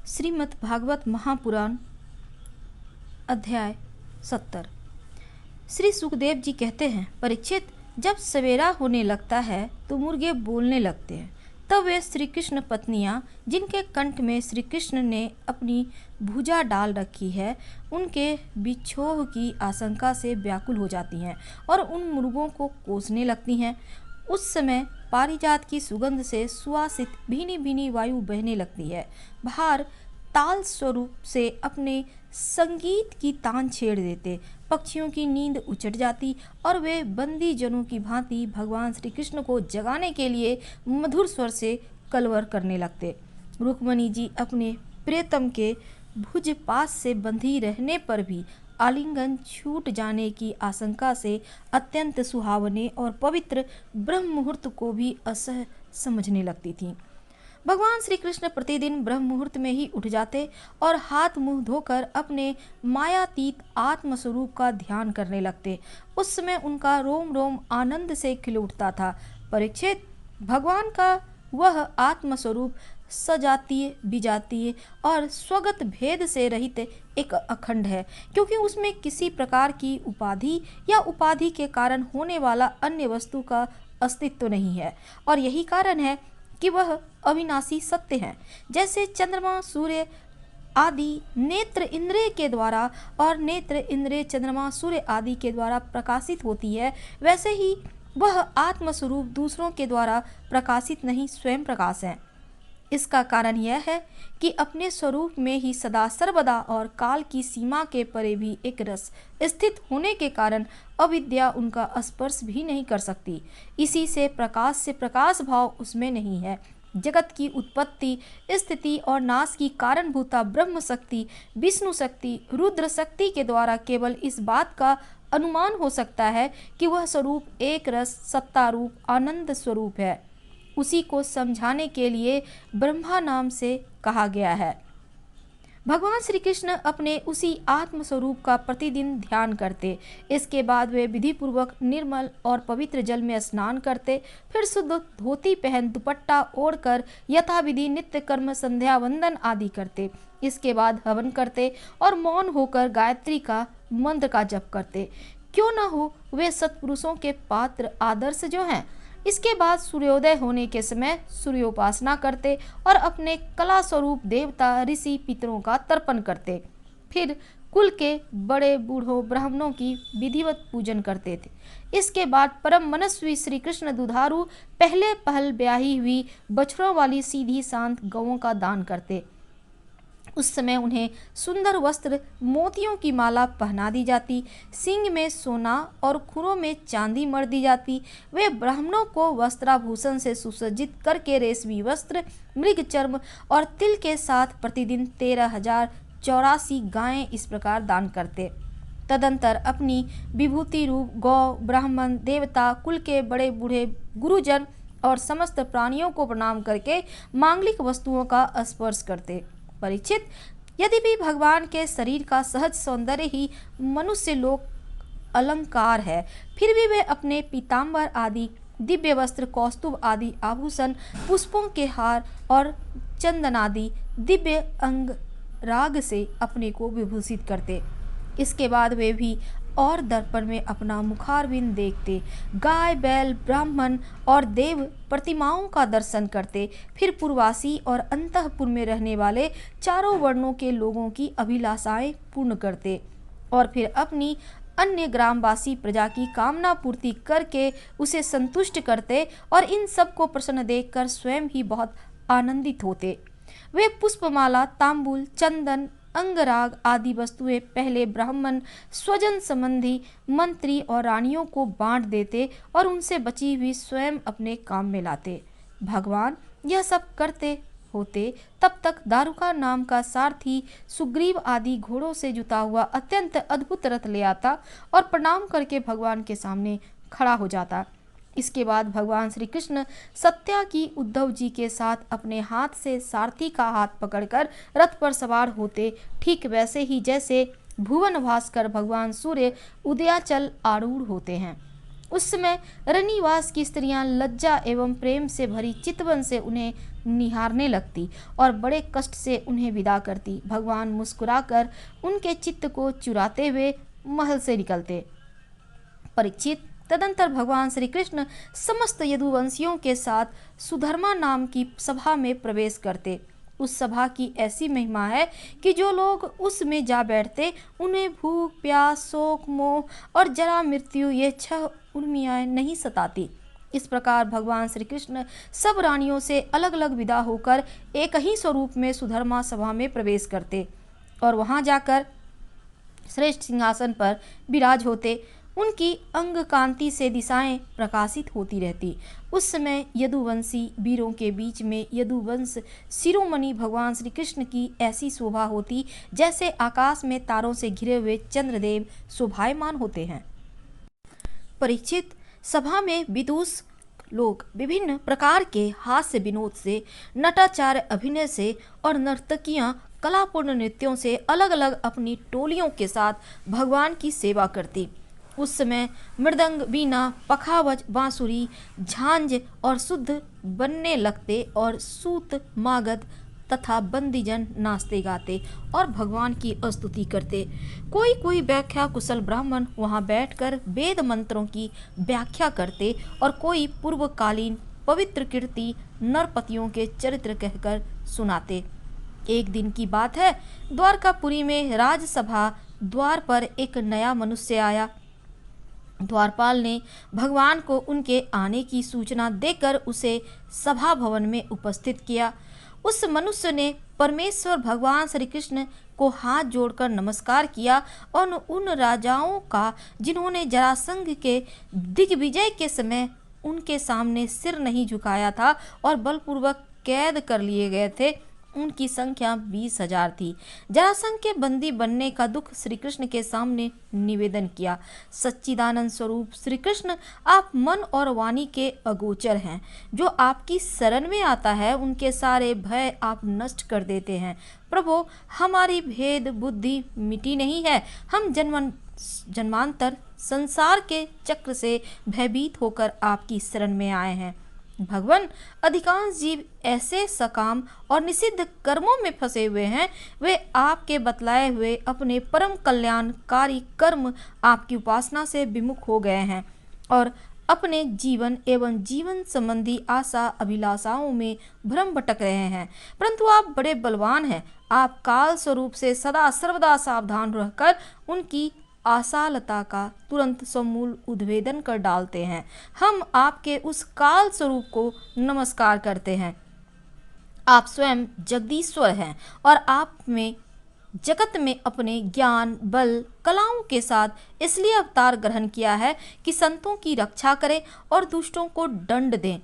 श्रीमद् भागवत महापुराण अध्याय 70। श्री सुखदेव जी कहते हैं, परीक्षित, जब सवेरा होने लगता है तो मुर्गे बोलने लगते हैं। तब वे श्री कृष्ण पत्नियां, जिनके कंठ में श्री कृष्ण ने अपनी भुजा डाल रखी है, उनके बिछोह की आशंका से व्याकुल हो जाती हैं और उन मुर्गों को कोसने लगती हैं। उस समय पारिजात की सुगंध से सुवासित भीनी भीनी वायु बहने लगती है। बाहर ताल स्वरूप से अपने संगीत की तान छेड़ देते पक्षियों की नींद उचट जाती और वे बंदी जनों की भांति भगवान श्री कृष्ण को जगाने के लिए मधुर स्वर से कलवर करने लगते। रुक्मणी जी अपने प्रियतम के भुज पास से बंधी रहने पर भी आलिंगन छूट जाने की आशंका से अत्यंत सुहावने और पवित्र ब्रह्म मुहूर्त को भी असह समझने लगती थीं। भगवान श्री कृष्ण प्रतिदिन ब्रह्म मुहूर्त में ही उठ जाते और हाथ मुंह धोकर अपने मायातीत आत्मस्वरूप का ध्यान करने लगते। उस समय उनका रोम रोम आनंद से खिल उठता था। परीक्षित, भगवान का वह आत्मस्वरूप सजातीय, विजातीय और स्वगत भेद से रहित एक अखंड है, क्योंकि उसमें किसी प्रकार की उपाधि या उपाधि के कारण होने वाला अन्य वस्तु का अस्तित्व नहीं है। और यही कारण है कि वह अविनाशी सत्य है। जैसे चंद्रमा, सूर्य आदि नेत्र इंद्रिय के द्वारा और नेत्र इंद्रिय चंद्रमा, सूर्य आदि के द्वारा प्रकाशित होती है, वैसे ही वह आत्मस्वरूप दूसरों के द्वारा प्रकाशित नहीं, स्वयं प्रकाश है। इसका कारण यह है कि अपने स्वरूप में ही सदा सर्वदा और काल की सीमा के परे भी एक रस स्थित होने के कारण अविद्या उनका स्पर्श भी नहीं कर सकती। इसी से प्रकाश भाव उसमें नहीं है। जगत की उत्पत्ति, स्थिति और नाश की कारणभूता ब्रह्म शक्ति, विष्णु शक्ति, रुद्र शक्ति के द्वारा केवल इस बात का अनुमान हो सकता है कि वह स्वरूप एक रस सत्ता रूप आनंद स्वरूप है। उसी को समझाने के लिए ब्रह्मा नाम से कहा गया है। भगवान श्री कृष्ण अपने उसी आत्म स्वरूप का प्रतिदिन ध्यान करते। इसके बाद वे विधि पूर्वक निर्मल और पवित्र जल में स्नान करते, फिर शुद्ध धोती पहन दुपट्टा ओढ़कर यथाविधि नित्य कर्म संध्या वंदन आदि करते। इसके बाद हवन करते और मौन होकर गायत्री का मंत्र का जप करते। क्यों न हो वे सत्पुरुषों के पात्र आदर्श जो हैं। इसके बाद सूर्योदय होने के समय सूर्योपासना करते और अपने कला स्वरूप देवता ऋषि पितरों का तर्पण करते। फिर कुल के बड़े बूढ़ों ब्राह्मणों की विधिवत पूजन करते थे। इसके बाद परम मनस्वी श्री कृष्ण दुधारू पहले पहल ब्याही हुई बछड़ों वाली सीधी शांत गौओं का दान करते। उस समय उन्हें सुंदर वस्त्र मोतियों की माला पहना दी जाती, सींग में सोना और खुरों में चांदी मढ़ दी जाती। वे ब्राह्मणों को वस्त्राभूषण से सुसज्जित करके रेशमी वस्त्र, मृग चर्म और तिल के साथ प्रतिदिन 13,084 गायें इस प्रकार दान करते। तदंतर अपनी विभूति रूप गौ, ब्राह्मण, देवता, कुल के बड़े बूढ़े गुरुजन और समस्त प्राणियों को प्रणाम करके मांगलिक वस्तुओं का स्पर्श करते। परीक्षित, यदि भी भगवान के शरीर का सहज सौंदर्य ही मनुष्य लोक अलंकार है, फिर भी वे अपने पीताम्बर आदि दिव्य वस्त्र, कौस्तुभ आदि आभूषण, पुष्पों के हार और चंदन आदि दिव्य अंग राग से अपने को विभूषित करते। इसके बाद वे भी और दर्पण में अपना मुखारविंद देखते, गाय, बैल, ब्राह्मण और देव प्रतिमाओं का दर्शन करते। फिर पूर्वासी और अंतःपुर में रहने वाले चारों वर्णों के लोगों की अभिलाषाएं पूर्ण करते और फिर अपनी अन्य ग्रामवासी प्रजा की कामना पूर्ति करके उसे संतुष्ट करते और इन सब को प्रसन्न देखकर स्वयं ही बहुत आनंदित होते। वे पुष्पमाला, तांबूल, चंदन, अंगराग आदि वस्तुएं पहले ब्राह्मण, स्वजन संबंधी, मंत्री और रानियों को बांट देते और उनसे बची हुई स्वयं अपने काम में लाते। भगवान यह सब करते होते तब तक दारुका नाम का सारथी सुग्रीव आदि घोड़ों से जुता हुआ अत्यंत अद्भुत रथ ले आता और प्रणाम करके भगवान के सामने खड़ा हो जाता। इसके बाद भगवान श्री कृष्ण सत्या की उद्धव जी के साथ अपने हाथ से सारथी का हाथ पकड़कर रथ पर सवार होते, ठीक वैसे ही जैसे भुवन भास्कर भगवान सूर्य उदयाचल आरूढ़ होते हैं। उस समय रनिवास की स्त्रियां लज्जा एवं प्रेम से भरी चितवन से उन्हें निहारने लगती और बड़े कष्ट से उन्हें विदा करती। भगवान मुस्कुराकर उनके चित्त को चुराते हुए महल से निकलते। परीक्षित, तदंतर भगवान श्री कृष्ण समस्त यदुवंशियों के साथ सुधर्मा नाम की सभा में प्रवेश करते। उस सभा की ऐसी महिमा है कि जो लोग उसमें जा बैठते उन्हें भूख, प्यास, शोक, मोह और जरा मृत्यु ये 6 उर्मियाँ नहीं सताती। इस प्रकार भगवान श्री कृष्ण सब रानियों से अलग अलग विदा होकर एक ही स्वरूप में सुधर्मा सभा में प्रवेश करते और वहां जाकर श्रेष्ठ सिंहासन पर विराज होते। उनकी अंग कांति से दिशाएं प्रकाशित होती रहती। उस समय यदुवंशी वीरों के बीच में यदुवंश शिरोमणि भगवान श्री कृष्ण की ऐसी शोभा होती जैसे आकाश में तारों से घिरे हुए चंद्रदेव शोभायमान होते हैं। परीक्षित, सभा में विदुष लोग विभिन्न प्रकार के हास्य विनोद से, नटाचार अभिनय से और नर्तकियां कलापूर्ण नृत्यों से अलग अलग अपनी टोलियों के साथ भगवान की सेवा करती। उस समय मृदंग, वीणा, पखावज, बांसुरी, झांझ और शुद्ध बनने लगते और सूत, मागध तथा बंदीजन नाचते गाते और भगवान की स्तुति करते। कोई कोई व्याख्या कुशल ब्राह्मण वहां बैठकर वेद मंत्रों की व्याख्या करते और कोई पूर्वकालीन पवित्र कीर्ति नरपतियों के चरित्र कहकर सुनाते। एक दिन की बात है, द्वारकापुरी में राजसभा द्वार पर एक नया मनुष्य आया। द्वारपाल ने भगवान को उनके आने की सूचना देकर उसे सभा भवन में उपस्थित किया। उस मनुष्य ने परमेश्वर भगवान श्री कृष्ण को हाथ जोड़कर नमस्कार किया और उन राजाओं का जिन्होंने जरासंध के दिग्विजय के समय उनके सामने सिर नहीं झुकाया था और बलपूर्वक कैद कर लिए गए थे, उनकी संख्या 20,000 थी। जरासंध के बंदी बनने का दुख श्री कृष्ण के सामने निवेदन किया। सच्चिदानंद स्वरूप श्री कृष्ण, आप मन और वाणी के अगोचर हैं। जो आपकी शरण में आता है उनके सारे भय आप नष्ट कर देते हैं। प्रभु, हमारी भेद बुद्धि मिटी नहीं है। हम जन्मांतर संसार के चक्र से भयभीत होकर आपकी शरण में आए हैं। भगवान, अधिकांश जीव ऐसे सकाम और निषिद्ध कर्मों में फंसे हुए हैं। वे आपके बतलाए हुए अपने परम कल्याणकारी कर्म आपकी उपासना से विमुख हो गए हैं और अपने जीवन एवं जीवन संबंधी आशा अभिलाषाओं में भ्रम भटक रहे हैं। परंतु आप बड़े बलवान हैं। आप काल स्वरूप से सदा सर्वदा सावधान रहकर उनकी आशालता का तुरंत समूल उद्भेदन कर डालते हैं। हम आपके उस काल स्वरूप को नमस्कार करते हैं। आप स्वयं जगदीश्वर हैं और आप में जगत में अपने ज्ञान, बल, कलाओं के साथ इसलिए अवतार ग्रहण किया है कि संतों की रक्षा करें और दुष्टों को दंड दें।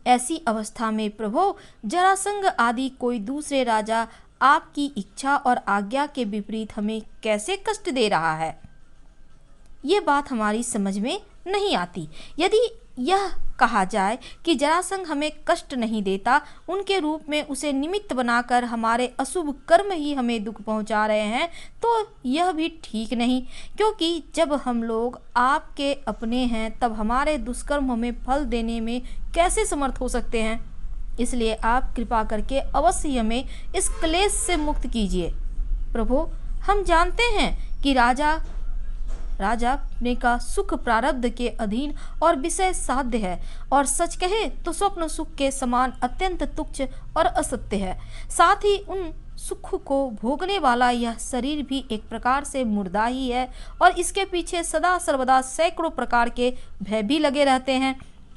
ऐसी अवस्था में प्रभु, जरासंध आदि कोई दूसरे राजा आपकी इच्छा और आज्ञा के विपरीत हमें कैसे कष्ट दे रहा है, ये बात हमारी समझ में नहीं आती। यदि यह कहा जाए कि जरासंध हमें कष्ट नहीं देता, उनके रूप में उसे निमित्त बनाकर हमारे अशुभ कर्म ही हमें दुख पहुंचा रहे हैं, तो यह भी ठीक नहीं, क्योंकि जब हम लोग आपके अपने हैं तब हमारे दुष्कर्म हमें फल देने में कैसे समर्थ हो सकते हैं। इसलिए आप कृपा करके अवश्य हमें इस क्लेश से मुक्त कीजिए। प्रभु, हम जानते हैं कि राजा ने का सुख प्रारब्ध के अधीन और विषय साध्य है और सच कहे तो स्वप्न सुख के समान अत्यंत तुच्छ और असत्य है। साथ ही उन सुख को भोगने वाला यह शरीर भी एक प्रकार से मुर्दा ही है और इसके पीछे सदा सर्वदा सैकड़ों प्रकार के भय भी लगे रहते हैं।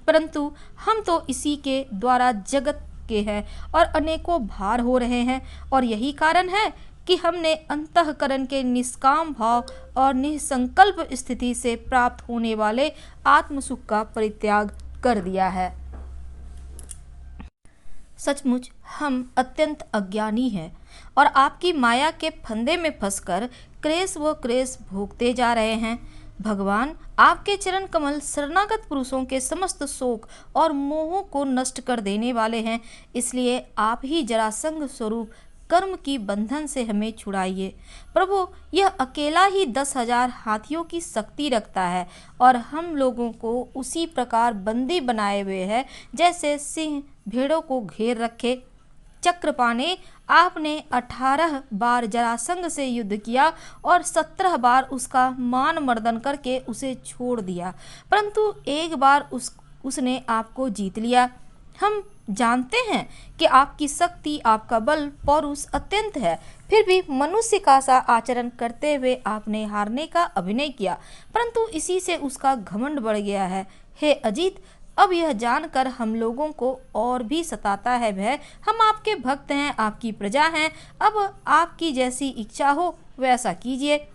परंतु हम तो इसी के द्वारा जगत के हैं और अनेकों भार हो रहे हैं और यही कारण है कि हमने अंतःकरण के निष्काम भाव और निसंकल्प स्थिति से प्राप्त होने वाले आत्मसुख का परित्याग कर दिया है। सचमुच हम अत्यंत अज्ञानी हैं और आपकी माया के फंदे में फंसकर क्लेश व क्लेश भोगते जा रहे हैं। भगवान, आपके चरण कमल शरणागत पुरुषों के समस्त शोक और मोहों को नष्ट कर देने वाले हैं। इसलिए आप ही जरासंध स्वरूप कर्म की बंधन से हमें छुड़ाइए। प्रभु, यह अकेला ही 10,000 हाथियों की शक्ति रखता है और हम लोगों को उसी प्रकार बंदी बनाए हुए है जैसे सिंह भेड़ों को घेर रखे। चक्रपा ने आपने 18 बार जरासंध से युद्ध किया और 17 बार उसका मान मर्दन करके उसे छोड़ दिया, परंतु एक बार उसने आपको जीत लिया। हम जानते हैं कि आपकी शक्ति, आपका बल, पौरुष अत्यंत है, फिर भी मनुष्य का सा आचरण करते हुए आपने हारने का अभिनय किया, परंतु इसी से उसका घमंड बढ़ गया है। हे अजीत, अब यह जानकर हम लोगों को और भी सताता है भय। हम आपके भक्त हैं, आपकी प्रजा हैं, अब आपकी जैसी इच्छा हो वैसा कीजिए।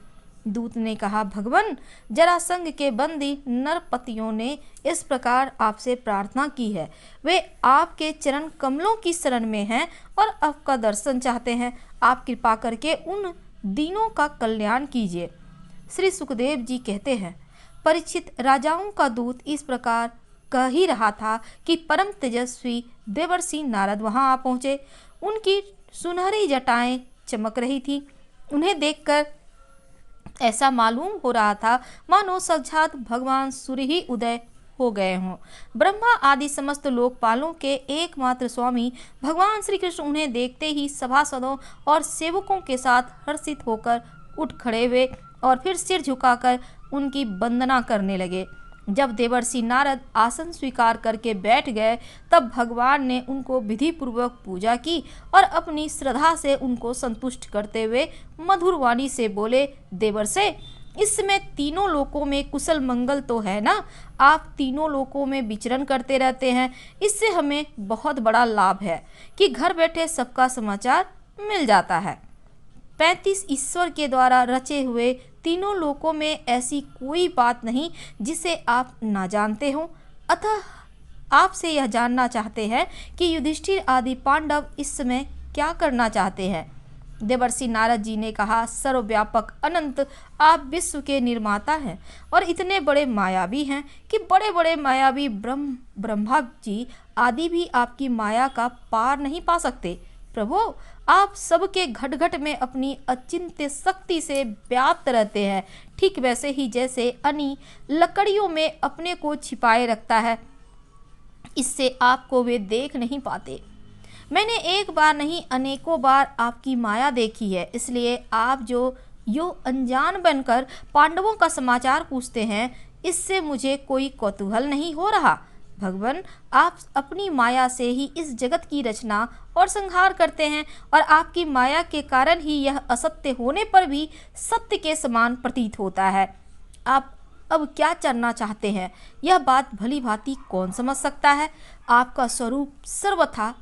दूत ने कहा, भगवान, जरासंध के बंदी नरपतियों ने इस प्रकार आपसे प्रार्थना की है। वे आपके चरण कमलों की शरण में हैं और आपका दर्शन चाहते हैं। आप कृपा करके उन दीनों का कल्याण कीजिए। श्री सुखदेव जी कहते हैं, परीक्षित, राजाओं का दूत इस प्रकार कह ही रहा था कि परम तेजस्वी देवर्षि नारद वहां आ पहुंचे। उनकी सुनहरी जटाएं चमक रही थी। उन्हें देखकर ऐसा मालूम हो रहा था मानो साक्षात भगवान सूर्य ही उदय हो गए हों। ब्रह्मा आदि समस्त लोकपालों के एकमात्र स्वामी भगवान श्री कृष्ण उन्हें देखते ही सभासदों और सेवकों के साथ हर्षित होकर उठ खड़े हुए और फिर सिर झुकाकर उनकी वंदना करने लगे। जब देवर्षि नारद आसन स्वीकार करके बैठ गए, तब भगवान ने उनको विधि पूर्वक पूजा की और अपनी श्रद्धा से उनको संतुष्ट करते हुए मधुर वाणी से बोले, देवर्षे, इस समय तीनों लोकों में कुशल मंगल तो है ना? आप तीनों लोकों में विचरण करते रहते हैं। इससे हमें बहुत बड़ा लाभ है कि घर बैठे सबका समाचार मिल जाता है। 35 ईश्वर के द्वारा रचे हुए तीनों लोकों में ऐसी कोई बात नहीं जिसे आप ना जानते हो। अतः आपसे यह जानना चाहते हैं कि युधिष्ठिर आदि पांडव इस समय क्या करना चाहते हैं। देवर्षि नारद जी ने कहा, सर्वव्यापक अनंत आप विश्व के निर्माता हैं और इतने बड़े मायावी हैं कि बड़े बड़े मायावी ब्रह्मा जी आदि भी आपकी माया का पार नहीं पा सकते। प्रभु, आप सबके घट घट में अपनी अचिंत्य शक्ति से व्याप्त रहते हैं, ठीक वैसे ही जैसे अनी लकड़ियों में अपने को छिपाए रखता है, इससे आपको वे देख नहीं पाते। मैंने एक बार नहीं अनेकों बार आपकी माया देखी है, इसलिए आप जो अनजान बनकर पांडवों का समाचार पूछते हैं, इससे मुझे कोई कौतूहल नहीं हो रहा। भगवान, आप अपनी माया से ही इस जगत की रचना और संहार करते हैं और आपकी माया के कारण ही यह असत्य होने पर भी सत्य के समान प्रतीत होता है। आप अब क्या करना चाहते हैं, यह बात भली भांति कौन समझ सकता है। आपका स्वरूप सर्वथा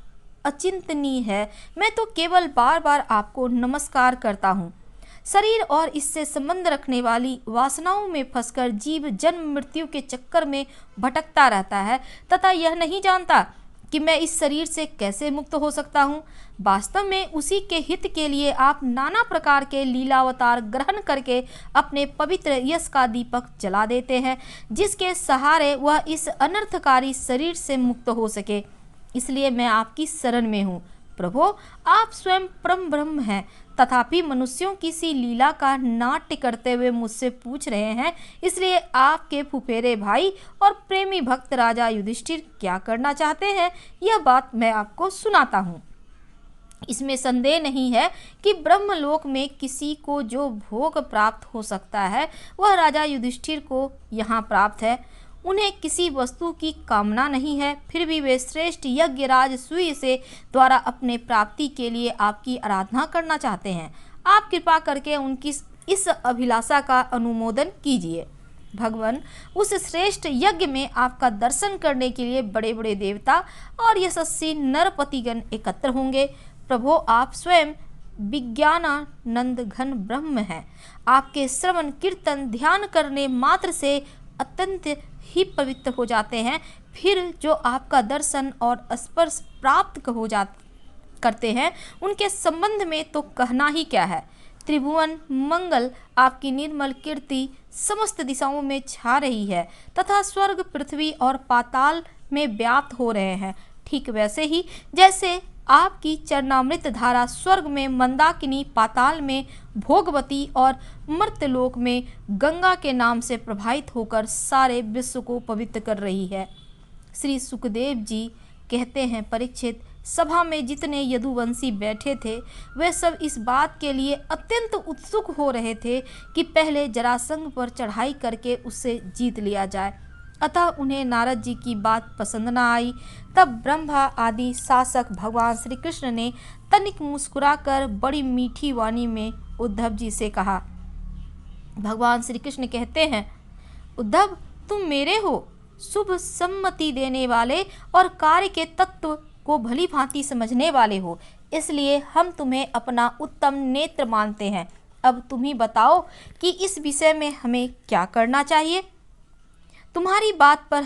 अचिंतनीय है। मैं तो केवल बार बार आपको नमस्कार करता हूँ। शरीर और इससे संबंध रखने वाली वासनाओं में फंसकर जीव जन्म मृत्यु के चक्कर में भटकता रहता है तथा यह नहीं जानता कि मैं इस शरीर से कैसे मुक्त हो सकता हूँ। वास्तव में उसी के हित के लिए आप नाना प्रकार के लीलावतार ग्रहण करके अपने पवित्र यश का दीपक जला देते हैं, जिसके सहारे वह इस अनर्थकारी शरीर से मुक्त हो सके। इसलिए मैं आपकी शरण में हूँ। प्रभु, आप स्वयं परम ब्रह्म हैं, तथापि मनुष्यों की सी लीला का नाट्य करते हुए मुझसे पूछ रहे हैं। इसलिए आपके फुफेरे भाई और प्रेमी भक्त राजा युधिष्ठिर क्या करना चाहते हैं, यह बात मैं आपको सुनाता हूँ। इसमें संदेह नहीं है कि ब्रह्मलोक में किसी को जो भोग प्राप्त हो सकता है, वह राजा युधिष्ठिर को यहाँ प्राप्त है। उन्हें किसी वस्तु की कामना नहीं है, फिर भी वे श्रेष्ठ यज्ञ राज सूय से द्वारा अपने प्राप्ति के लिए आपकी आराधना करना चाहते हैं। आप कृपा करके उनकी इस अभिलाषा का अनुमोदन कीजिए। भगवान, उस श्रेष्ठ यज्ञ में आपका दर्शन करने के लिए बड़े बड़े देवता और यशस्वी नरपतिगण एकत्र होंगे। प्रभु, आप स्वयं विज्ञानानंद घन ब्रह्म हैं। आपके श्रवण कीर्तन ध्यान करने मात्र से अत्यंत ही पवित्र हो जाते हैं। फिर जो आपका दर्शन और स्पर्श प्राप्त करते हैं, उनके संबंध में तो कहना ही क्या है। त्रिभुवन मंगल आपकी निर्मल कीर्ति समस्त दिशाओं में छा रही है तथा स्वर्ग, पृथ्वी और पाताल में व्याप्त हो रहे हैं। ठीक वैसे ही जैसे आपकी चरणामृत धारा स्वर्ग में मंदाकिनी, पाताल में भोगवती और मर्त्यलोक में गंगा के नाम से प्रभावित होकर सारे विश्व को पवित्र कर रही है। श्री सुखदेव जी कहते हैं, परीक्षित, सभा में जितने यदुवंशी बैठे थे वे सब इस बात के लिए अत्यंत उत्सुक हो रहे थे कि पहले जरासंध पर चढ़ाई करके उससे जीत लिया जाए। अतः उन्हें नारद जी की बात पसंद न आई। तब ब्रह्मा आदि शासक भगवान श्री कृष्ण ने तनिक मुस्कुराकर बड़ी मीठी वाणी में उद्धव जी से कहा। भगवान श्री कृष्ण कहते हैं, उद्धव, तुम मेरे हो, शुभ सम्मति देने वाले और कार्य के तत्व को भली भांति समझने वाले हो, इसलिए हम तुम्हें अपना उत्तम नेत्र मानते हैं। अब तुम ही बताओ कि इस विषय में हमें क्या करना चाहिए। तुम्हारी बात पर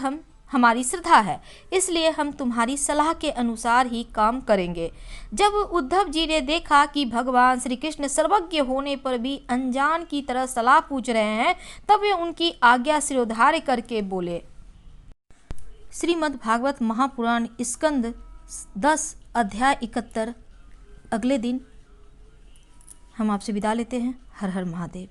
हमारी श्रद्धा है, इसलिए हम तुम्हारी सलाह के अनुसार ही काम करेंगे। जब उद्धव जी ने देखा कि भगवान श्री कृष्ण सर्वज्ञ होने पर भी अनजान की तरह सलाह पूछ रहे हैं, तब वे उनकी आज्ञा सिरोधार्य करके बोले। श्रीमद् भागवत महापुराण स्कंद 10 अध्याय 71। अगले दिन हम आपसे विदा लेते हैं। हर हर महादेव।